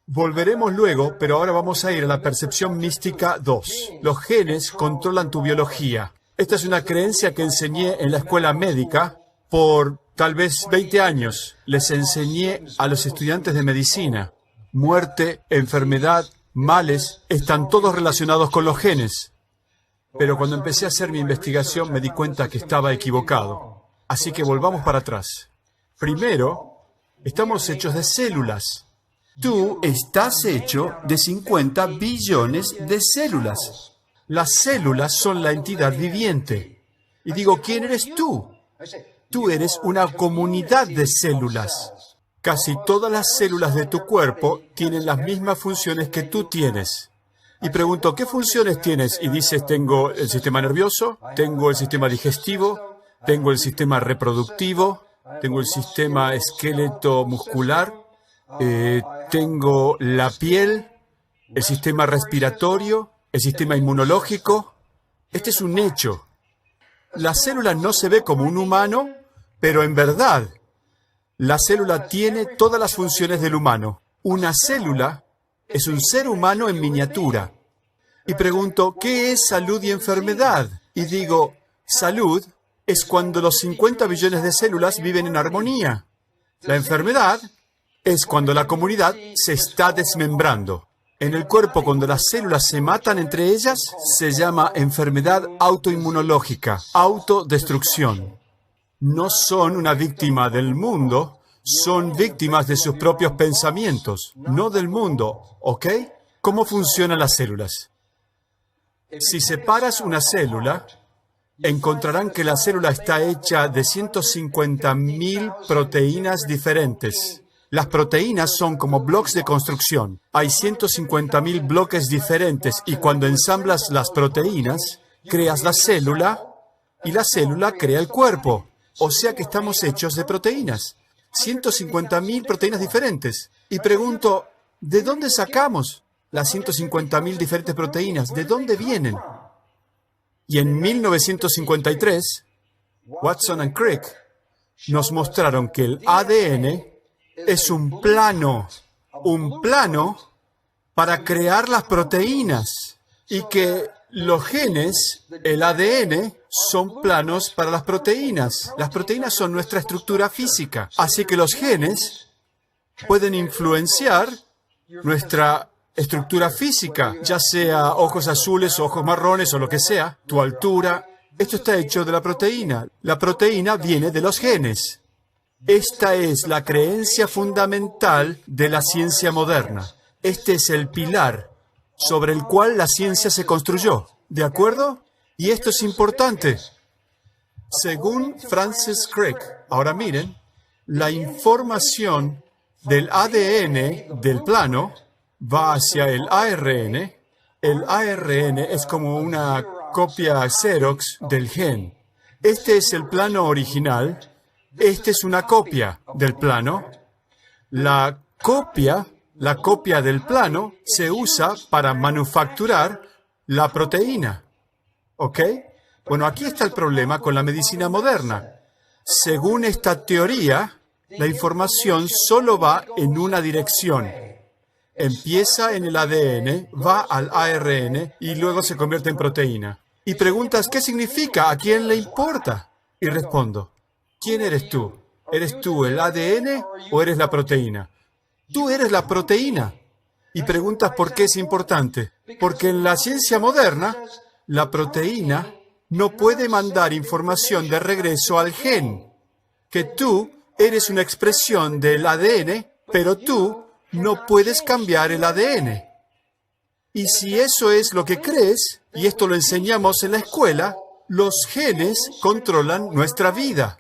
Volveremos luego, pero ahora vamos a ir a la percepción mística 2. Los genes controlan tu biología. Esta es una creencia que enseñé en la escuela médica por tal vez 20 años. Les enseñé a los estudiantes de medicina. Muerte, enfermedad, males, están todos relacionados con los genes. Pero cuando empecé a hacer mi investigación me di cuenta que estaba equivocado. Así que volvamos para atrás. Primero, estamos hechos de células. Tú estás hecho de 50 billones de células. Las células son la entidad viviente. Y digo, ¿quién eres tú? Tú eres una comunidad de células. Casi todas las células de tu cuerpo tienen las mismas funciones que tú tienes. Y pregunto, ¿qué funciones tienes? Y dices, tengo el sistema nervioso, tengo el sistema digestivo, tengo el sistema reproductivo, tengo el sistema esqueleto muscular, tengo la piel, el sistema respiratorio, el sistema inmunológico. Este es un hecho. La célula no se ve como un humano, pero en verdad, la célula tiene todas las funciones del humano. Una célula es un ser humano en miniatura. Y pregunto, ¿qué es salud y enfermedad? Y digo, salud es cuando los 50 billones de células viven en armonía. La enfermedad es cuando la comunidad se está desmembrando. En el cuerpo, cuando las células se matan entre ellas, se llama enfermedad autoinmunológica, autodestrucción. No son una víctima del mundo, son víctimas de sus propios pensamientos, no del mundo, ¿ok? ¿Cómo funcionan las células? Si separas una célula, encontrarán que la célula está hecha de 150.000 proteínas diferentes. Las proteínas son como bloques de construcción. Hay 150.000 bloques diferentes y cuando ensamblas las proteínas, creas la célula y la célula crea el cuerpo. O sea que estamos hechos de proteínas. 150.000 proteínas diferentes. Y pregunto, ¿de dónde sacamos las 150.000 diferentes proteínas? ¿De dónde vienen? Y en 1953, Watson y Crick nos mostraron que el ADN es un plano para crear las proteínas y que los genes, el ADN, son planos para las proteínas. Las proteínas son nuestra estructura física, así que los genes pueden influenciar nuestra estructura física, ya sea ojos azules, ojos marrones o lo que sea, tu altura. Esto está hecho de la proteína. La proteína viene de los genes. Esta es la creencia fundamental de la ciencia moderna. Este es el pilar sobre el cual la ciencia se construyó. ¿De acuerdo? Y esto es importante. Según Francis Crick, ahora miren, la información del ADN del plano va hacia el ARN. El ARN es como una copia Xerox del gen. Este es el plano original. Esta es una copia del plano. La copia del plano se usa para manufacturar la proteína. ¿Ok? Bueno, aquí está el problema con la medicina moderna. Según esta teoría, la información solo va en una dirección. Empieza en el ADN, va al ARN y luego se convierte en proteína. Y preguntas, ¿qué significa? ¿A quién le importa? Y respondo, ¿quién eres tú? ¿Eres tú el ADN o eres la proteína? Tú eres la proteína. Y preguntas por qué es importante. Porque en la ciencia moderna, la proteína no puede mandar información de regreso al gen. Que tú eres una expresión del ADN, pero tú no puedes cambiar el ADN. Y si eso es lo que crees, y esto lo enseñamos en la escuela, los genes controlan nuestra vida.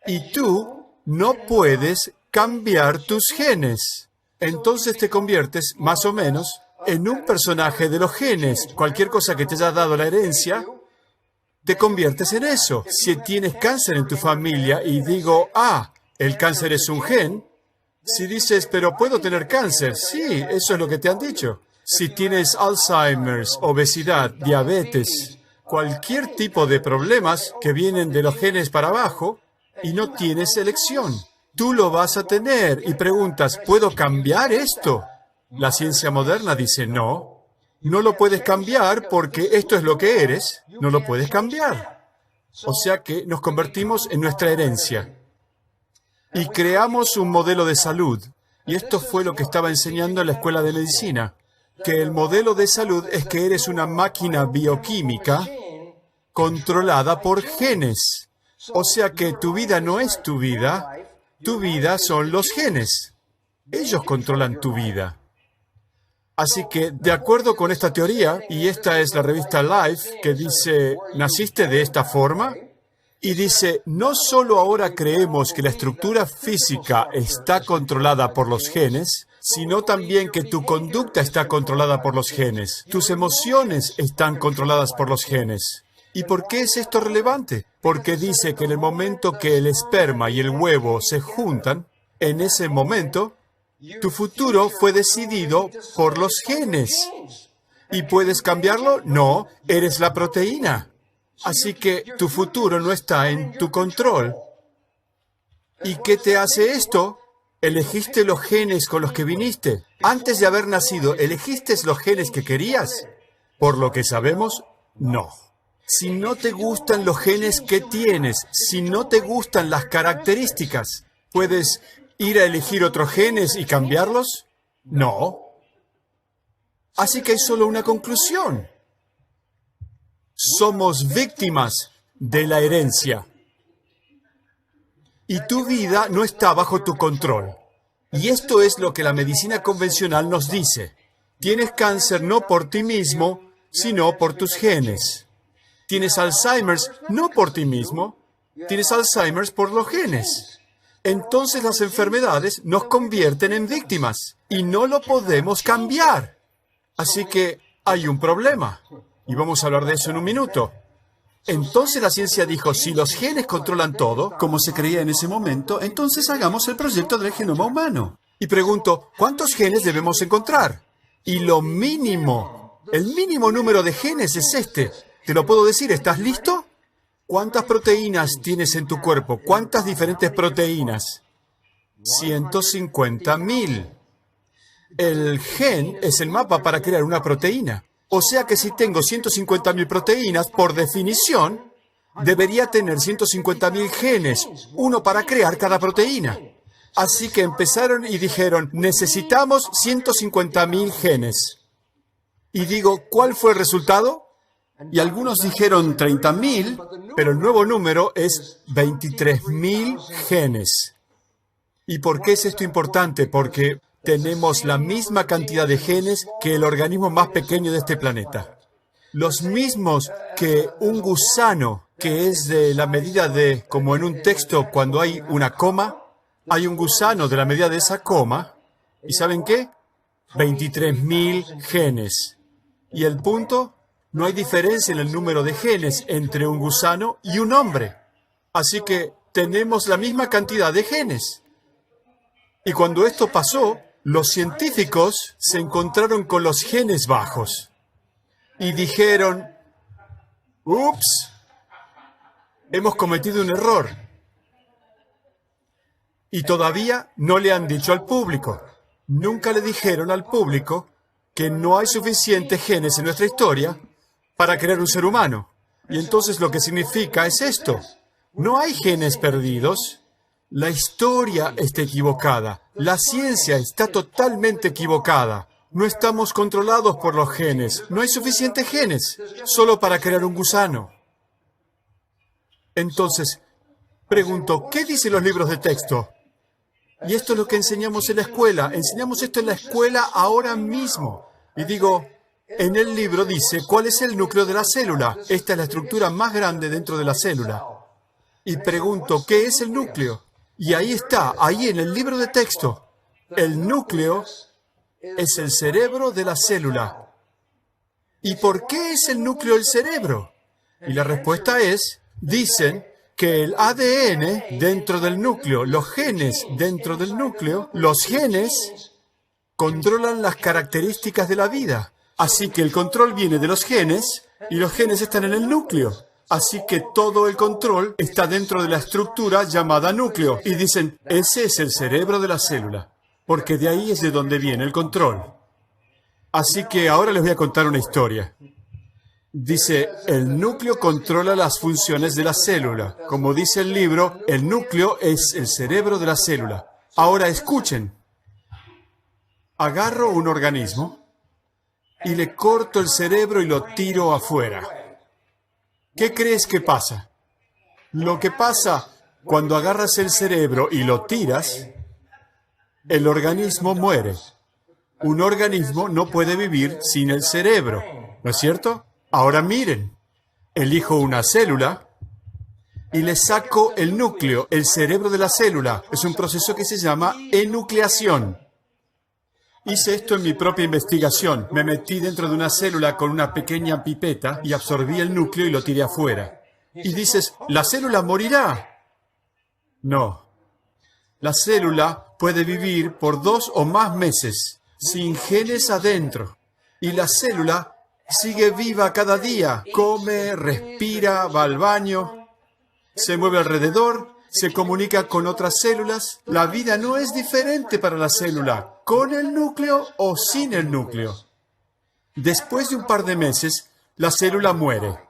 Y tú no puedes cambiar tus genes. Entonces te conviertes, más o menos, en un personaje de los genes. Cualquier cosa que te haya dado la herencia, te conviertes en eso. Si tienes cáncer en tu familia y digo, el cáncer es un gen, si dices, pero puedo tener cáncer, sí, eso es lo que te han dicho. Si tienes Alzheimer's, obesidad, diabetes, cualquier tipo de problemas que vienen de los genes para abajo, y no tienes elección. Tú lo vas a tener y preguntas, ¿puedo cambiar esto? La ciencia moderna dice no. No lo puedes cambiar porque esto es lo que eres. No lo puedes cambiar. O sea que nos convertimos en nuestra herencia. Y creamos un modelo de salud. Y esto fue lo que estaba enseñando en la escuela de medicina. Que el modelo de salud es que eres una máquina bioquímica controlada por genes. O sea que tu vida no es tu vida son los genes. Ellos controlan tu vida. Así que, de acuerdo con esta teoría, y esta es la revista Life, que dice, ¿naciste de esta forma? Y dice, no solo ahora creemos que la estructura física está controlada por los genes, sino también que tu conducta está controlada por los genes. Tus emociones están controladas por los genes. ¿Y por qué es esto relevante? Porque dice que en el momento que el esperma y el huevo se juntan, en ese momento, tu futuro fue decidido por los genes. ¿Y puedes cambiarlo? No, eres la proteína. Así que tu futuro no está en tu control. ¿Y qué te hace esto? Elegiste los genes con los que viniste. Antes de haber nacido, ¿elegiste los genes que querías? Por lo que sabemos, no. Si no te gustan los genes que tienes, si no te gustan las características, ¿puedes ir a elegir otros genes y cambiarlos? No. Así que hay solo una conclusión. Somos víctimas de la herencia. Y tu vida no está bajo tu control. Y esto es lo que la medicina convencional nos dice. Tienes cáncer no por ti mismo, sino por tus genes. Tienes Alzheimer's no por ti mismo, tienes Alzheimer's por los genes. Entonces las enfermedades nos convierten en víctimas y no lo podemos cambiar. Así que hay un problema. Y vamos a hablar de eso en un minuto. Entonces la ciencia dijo, si los genes controlan todo, como se creía en ese momento, entonces hagamos el proyecto del genoma humano. Y pregunto, ¿cuántos genes debemos encontrar? Y lo mínimo, el mínimo número de genes es este. Te lo puedo decir, ¿estás listo? ¿Cuántas proteínas tienes en tu cuerpo? ¿Cuántas diferentes proteínas? 150.000. El gen es el mapa para crear una proteína. O sea que si tengo 150.000 proteínas, por definición, debería tener 150.000 genes, uno para crear cada proteína. Así que empezaron y dijeron, necesitamos 150.000 genes. Y digo, ¿cuál fue el resultado? Y algunos dijeron 30.000, pero el nuevo número es 23.000 genes. ¿Y por qué es esto importante? Porque tenemos la misma cantidad de genes que el organismo más pequeño de este planeta. Los mismos que un gusano, que es de la medida de, como en un texto cuando hay una coma, hay un gusano de la medida de esa coma. ¿Y saben qué? 23.000 genes. ¿Y el punto? No hay diferencia en el número de genes entre un gusano y un hombre. Así que tenemos la misma cantidad de genes. Y cuando esto pasó, los científicos se encontraron con los genes bajos. Y dijeron, ¡ups! Hemos cometido un error. Y todavía no le han dicho al público. Nunca le dijeron al público que no hay suficientes genes en nuestra historia para crear un ser humano. Y entonces lo que significa es esto. No hay genes perdidos. La historia está equivocada. La ciencia está totalmente equivocada. No estamos controlados por los genes. No hay suficientes genes solo para crear un gusano. Entonces, pregunto, ¿qué dicen los libros de texto? Y esto es lo que enseñamos en la escuela. Enseñamos esto en la escuela ahora mismo. Y digo, en el libro dice cuál es el núcleo de la célula. Esta es la estructura más grande dentro de la célula. Y pregunto, ¿qué es el núcleo? Y ahí está, ahí en el libro de texto. El núcleo es el cerebro de la célula. ¿Y por qué es el núcleo el cerebro? Y la respuesta es, dicen que el ADN dentro del núcleo, los genes dentro del núcleo, los genes controlan las características de la vida. Así que el control viene de los genes y los genes están en el núcleo. Así que todo el control está dentro de la estructura llamada núcleo. Y dicen, ese es el cerebro de la célula. porque de ahí es de donde viene el control. Así que ahora les voy a contar una historia. Dice, el núcleo controla las funciones de la célula. Como dice el libro, el núcleo es el cerebro de la célula. Ahora escuchen. Agarro un organismo y le corto el cerebro y lo tiro afuera. ¿Qué crees que pasa? Lo que pasa cuando agarras el cerebro y lo tiras, el organismo muere. Un organismo no puede vivir sin el cerebro, ¿no es cierto? Ahora miren, elijo una célula y le saco el núcleo, el cerebro de la célula. Es un proceso que se llama enucleación. Hice esto en mi propia investigación. Me metí dentro de una célula con una pequeña pipeta y absorbí el núcleo y lo tiré afuera. Y dices, ¿la célula morirá? No. La célula puede vivir por 2 o más meses, sin genes adentro. Y la célula sigue viva cada día. Come, respira, va al baño, se mueve alrededor, se comunica con otras células. La vida no es diferente para la célula, con el núcleo o sin el núcleo. Después de un par de meses, la célula muere.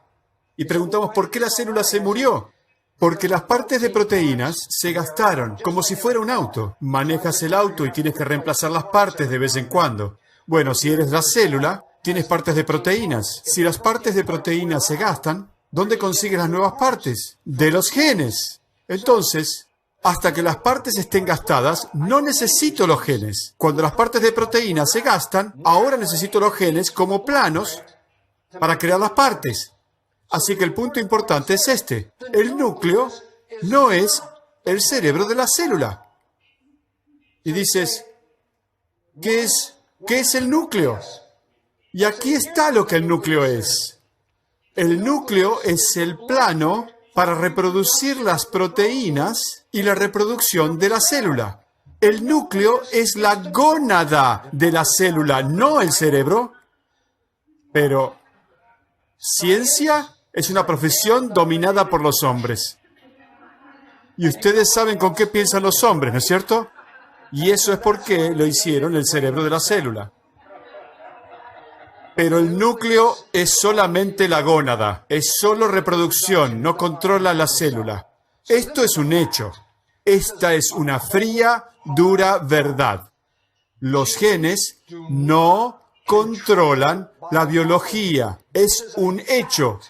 Y preguntamos, ¿por qué la célula se murió? Porque las partes de proteínas se gastaron, como si fuera un auto. Manejas el auto y tienes que reemplazar las partes de vez en cuando. Bueno, si eres la célula, tienes partes de proteínas. Si las partes de proteínas se gastan, ¿dónde consigues las nuevas partes? De los genes. Entonces, hasta que las partes estén gastadas, no necesito los genes. Cuando las partes de proteínas se gastan, ahora necesito los genes como planos para crear las partes. Así que el punto importante es este. El núcleo no es el cerebro de la célula. Y dices, ¿qué es el núcleo? Y aquí está lo que el núcleo es. El núcleo es el plano para reproducir las proteínas y la reproducción de la célula. El núcleo es la gónada de la célula, no el cerebro. Pero ciencia es una profesión dominada por los hombres. Y ustedes saben con qué piensan los hombres, ¿no es cierto? Y eso es porque lo hicieron el cerebro de la célula. Pero el núcleo es solamente la gónada, es solo reproducción, no controla la célula. Esto es un hecho. Esta es una fría, dura verdad. Los genes no controlan la biología. Es un hecho.